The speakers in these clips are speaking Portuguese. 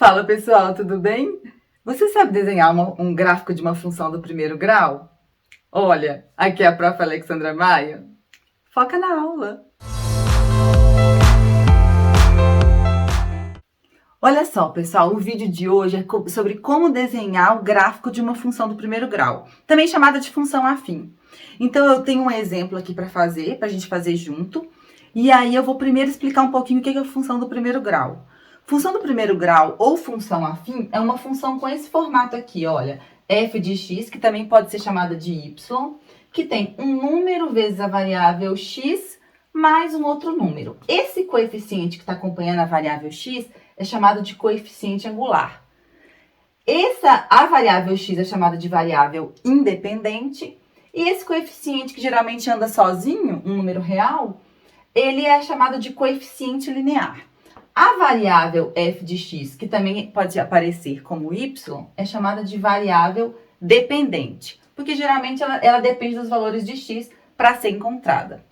Fala pessoal, tudo bem? Você sabe desenhar um gráfico de uma função do primeiro grau? Olha, aqui é a prof. Alexandra Maia. Foca na aula! Olha só, pessoal, o vídeo de hoje é sobre como desenhar o gráfico de uma função do primeiro grau, também chamada de função afim. Então, eu tenho um exemplo aqui para fazer, para a gente fazer junto, e aí eu vou primeiro explicar um pouquinho o que é a função do primeiro grau. Função do primeiro grau ou função afim é uma função com esse formato aqui, olha, f de x, que também pode ser chamada de y, que tem um número vezes a variável x mais um outro número. Esse coeficiente que está acompanhando a variável x é chamado de coeficiente angular. A variável x é chamada de variável independente, e esse coeficiente que geralmente anda sozinho, um número real, ele é chamado de coeficiente linear. A variável f de x, que também pode aparecer como y, é chamada de variável dependente, porque geralmente ela depende dos valores de x para ser encontrada.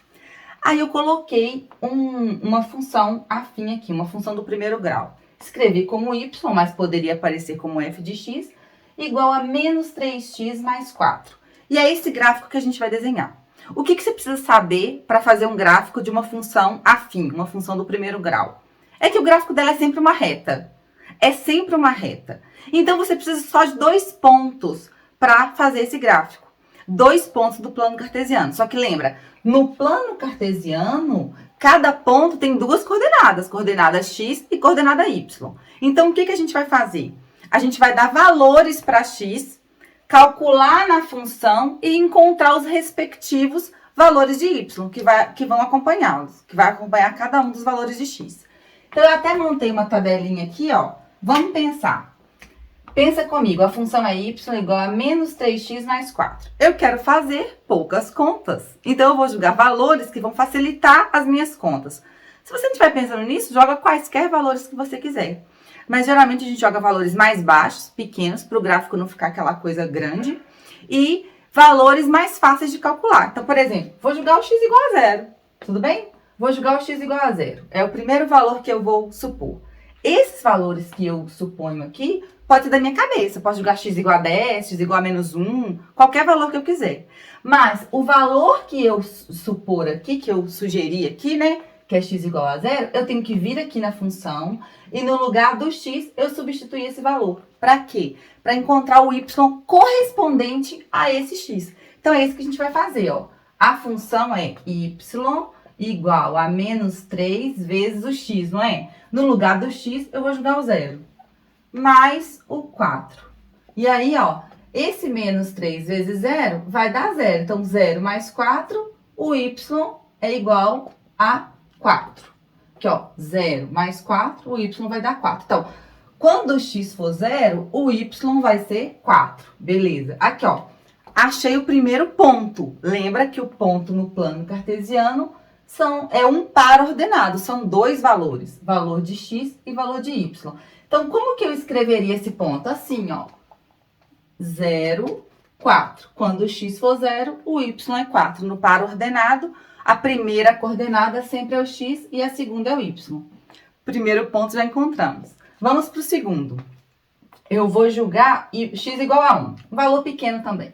Aí eu coloquei uma função afim aqui, uma função do primeiro grau. Escrevi como y, mas poderia aparecer como f de x, igual a menos 3x mais 4. E é esse gráfico que a gente vai desenhar. O que você precisa saber para fazer um gráfico de uma função afim, uma função do primeiro grau? É que o gráfico dela é sempre uma reta. É sempre uma reta. Então, você precisa só de 2 pontos para fazer esse gráfico. 2 pontos do plano cartesiano. Só que lembra, no plano cartesiano, cada ponto tem 2 coordenadas. Coordenada x e coordenada y. Então, o que a gente vai fazer? A gente vai dar valores para x, calcular na função e encontrar os respectivos valores de y, que vão acompanhá-los. Que vai acompanhar cada um dos valores de x. Então, eu até montei uma tabelinha aqui, ó. Vamos pensar. Pensa comigo, a função é y igual a menos 3x mais 4. Eu quero fazer poucas contas. Então, eu vou jogar valores que vão facilitar as minhas contas. Se você não estiver pensando nisso, joga quaisquer valores que você quiser. Mas, geralmente, a gente joga valores mais baixos, pequenos, para o gráfico não ficar aquela coisa grande. E valores mais fáceis de calcular. Então, por exemplo, vou jogar o x igual a 0. Tudo bem? Vou jogar o x igual a 0. É o primeiro valor que eu vou supor. Esses valores que eu suponho aqui, pode ser da minha cabeça. Posso jogar x igual a 10, x igual a menos 1, qualquer valor que eu quiser. Mas o valor que eu supor aqui, que eu sugeri aqui, né, que é x igual a 0, eu tenho que vir aqui na função e no lugar do x eu substituir esse valor. Para quê? Para encontrar o y correspondente a esse x. Então, é isso que a gente vai fazer, ó. A função é y igual a menos 3 vezes o x, não é? No lugar do x, eu vou jogar o 0. Mais o 4. E aí, ó, esse menos 3 vezes 0 vai dar 0. Então, 0 mais 4, o y é igual a 4. Aqui, ó, 0 mais 4, o y vai dar 4. Então, quando o x for 0, o y vai ser 4. Beleza. Aqui, ó, achei o primeiro ponto. Lembra que o ponto no plano cartesiano é um par ordenado, são 2 valores, valor de x e valor de y. Então, como que eu escreveria esse ponto? Assim, ó, 0, 4. Quando o x for 0, o y é 4. No par ordenado, a primeira coordenada sempre é o x e a segunda é o y. Primeiro ponto já encontramos. Vamos para o segundo. Eu vou jogar x igual a 1, um valor pequeno também.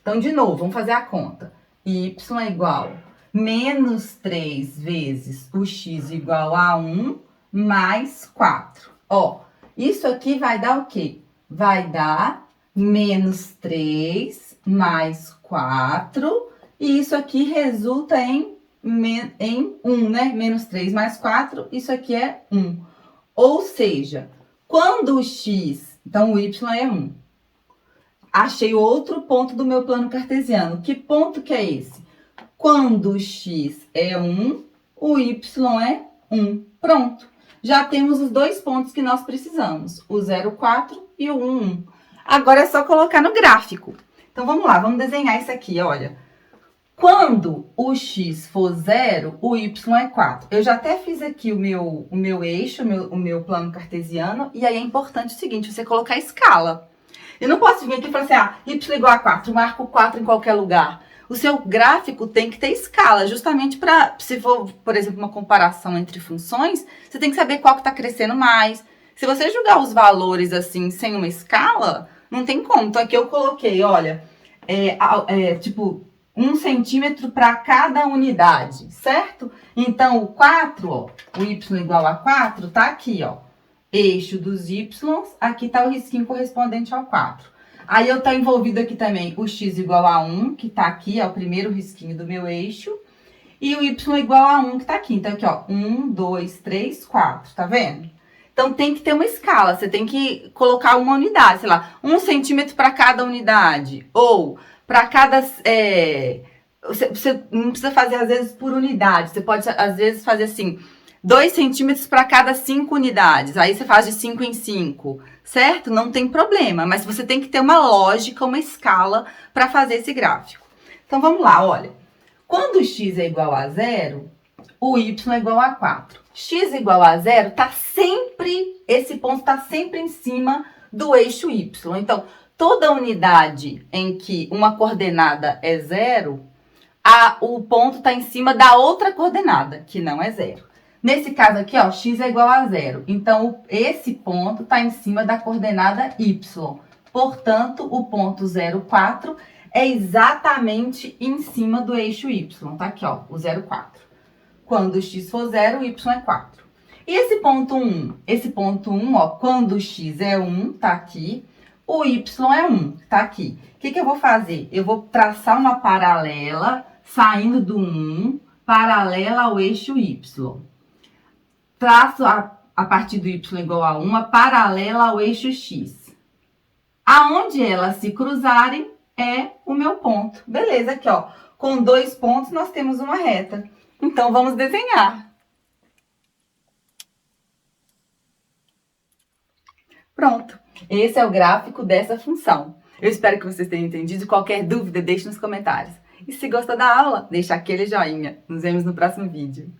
Então, de novo, vamos fazer a conta. Y é igual menos 3 vezes o x igual a 1 mais 4. Ó, isso aqui vai dar o quê? Vai dar menos 3 mais 4. E isso aqui resulta em 1, né? Menos 3 mais 4, isso aqui é 1. Ou seja, quando o x, então o y é 1. Achei outro ponto do meu plano cartesiano. Que ponto que é esse? Quando o x é 1, o y é 1. Pronto. Já temos os 2 pontos que nós precisamos. O 0,4 e o 1,1. Agora é só colocar no gráfico. Então, vamos lá. Vamos desenhar isso aqui, olha. Quando o x for 0, o y é 4. Eu já até fiz aqui o meu eixo, o meu plano cartesiano. E aí é importante o seguinte, você colocar a escala. Eu não posso vir aqui e falar assim, y igual a 4, marco 4 em qualquer lugar. O seu gráfico tem que ter escala, justamente para, se for, por exemplo, uma comparação entre funções, você tem que saber qual que está crescendo mais, Se você jogar os valores assim, sem uma escala, não tem como. Então, aqui eu coloquei, olha, tipo, 1 centímetro para cada unidade, certo? Então, o 4, ó, o y igual a 4, tá aqui, ó. Eixo dos y, aqui tá o risquinho correspondente ao 4. Aí, eu tá envolvido aqui também o x igual a 1, que tá aqui, é o primeiro risquinho do meu eixo. E o y igual a 1, que tá aqui. Então, aqui, ó, 1, 2, 3, 4, tá vendo? Então, tem que ter uma escala, você tem que colocar uma unidade, sei lá, 1 centímetro para cada unidade, ou para cada... você não precisa fazer, às vezes, por unidade, você pode, às vezes, fazer assim, 2 centímetros para cada 5 unidades, aí você faz de 5 em 5, certo? Não tem problema, mas você tem que ter uma lógica, uma escala para fazer esse gráfico. Então, vamos lá, olha. Quando o x é igual a 0, o y é igual a 4. X igual a 0, esse ponto está sempre em cima do eixo y. Então, toda unidade em que uma coordenada é 0, o ponto está em cima da outra coordenada, que não é 0. Nesse caso aqui, ó, x é igual a 0. Então, esse ponto está em cima da coordenada y. Portanto, o ponto 0, 4 é exatamente em cima do eixo y. Tá aqui, ó, o 0, 4. Quando o x for 0, o y é 4. E esse ponto 1? Esse ponto 1, ó, quando o x é 1, tá aqui, o y é 1, tá aqui. O que eu vou fazer? Eu vou traçar uma paralela, saindo do 1, paralela ao eixo y. Traço a partir do y igual a 1, paralela ao eixo x. Aonde elas se cruzarem é o meu ponto. Beleza, aqui, ó. Com 2 pontos, nós temos uma reta. Então, vamos desenhar. Pronto. Esse é o gráfico dessa função. Eu espero que vocês tenham entendido. Qualquer dúvida, deixe nos comentários. E se gostou da aula, deixa aquele joinha. Nos vemos no próximo vídeo.